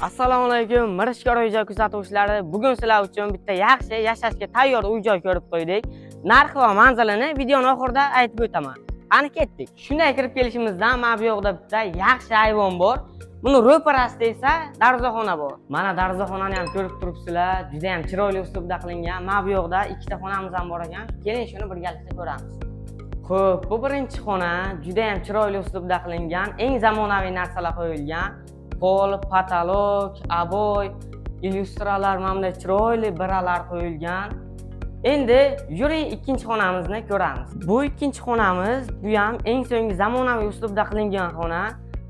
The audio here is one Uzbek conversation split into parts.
Assalomu alaykum, Mirishkor uy-joy kuzatuvchilari. Bugun sizlar uchun bitta yaxshi yashashga tayyor uy-joy ko'rib qo'ydik. Narxi va manzilini videoning oxirida aytib o'taman. Qani ketdik. Shunday kirib kelishimizdan mana bu yoqda bitta yaxshi ayvon bor. Buni ro'parasida esa darvozaxona bor. Mana darvozaxonani ham ko'rib turibsizlar. Juda ham chiroyli uslubda qilingan. Mana bu yoqda ikkita xonamiz ham bor ekan. Keling shuni birgalikda ko'ramiz. Xo'p, bu birinchi xona juda ham chiroyli uslubda qilingan, eng zamonaviy narsalar qo'yilgan. Pol, patolog, aboy, illyustralar, mana chiroyli biralar qo'yilgan. Endi yuring ikkinchi xonamizni ko'ramiz. Bu ikkinchi xonamiz, bu ham eng so'nggi zamonaviy uslubda qilingan xona.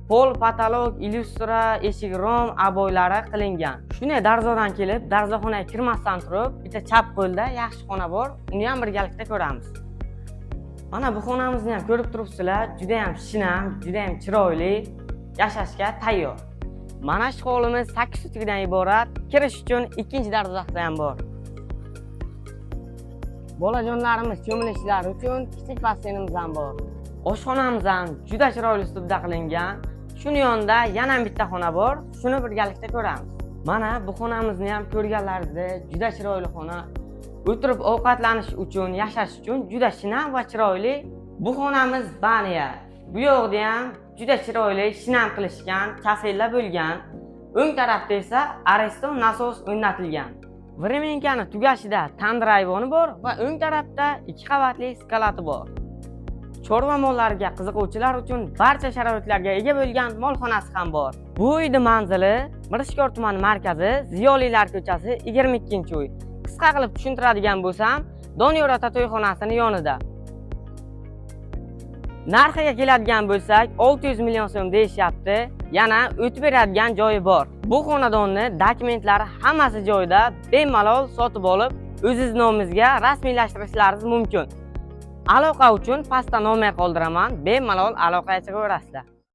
Pol, patolog, illyustra, eshik rom, aboylari qilingan. Shunday darvozadan kelib, darvozaxonaga kirmasdan turib, bitta chap qo'lda yaxshi xona bor. Uni ham birgalikda ko'ramiz. Mana bu xonamizni ham ko'rib turibsizlar, juda ham shinam, juda ham chiroyli, yashashga tayyor. Mana shu hovlimiz 8 sutkdan iborat. Kirish uchun ikkinchi darvozasi ham bor. Bolajonlarimiz cho'milishlari uchun kichik basseynimiz ham bor. Oshxonamiz ham juda chiroyli uslubda qilingan. Shuni yonida yana bitta xona bor. Shuni birgalikda ko'ramiz. Mana bu xonamizni ham ko'rganlaringizdek juda chiroyli xona. O'tirib ovqatlanish uchun, yashash uchun juda shinam va chiroyli. Bu xonamiz baniya. Bu yoqda ham juda chiroyli shinam qilishgan, kafellar bo'lgan. O'ng tarafda esa areston nasos o'rnatilgan. Vremenkani tugashida tandir ayvoni bor va o'ng tarafda 2 qavatli skalati bor. Chorva mollariga qiziquvchilar uchun barcha sharoitlarga ega bo'lgan molxonasi ham bor. Bu uyning manzili Mirishkor tumani markazi, Ziyolilar ko'chasi 22-uy. Qisqa qilib tushuntiradigan bo'lsam, Doniyor ota to'yxonasining yonida. Narxiga keladigan bo'lsak, 600 million so'm deyishyapti. Yana o'tib beradigan joyi bor. Bu xonadonni dokumentlari hammasi joyida, bemalol sotib olib, o'zingiz nomingizga rasmiylashtirishlaringiz mumkin. Aloqa uchun pastda nomer qoldiraman, bemalol aloqaga chiqaverasizlar.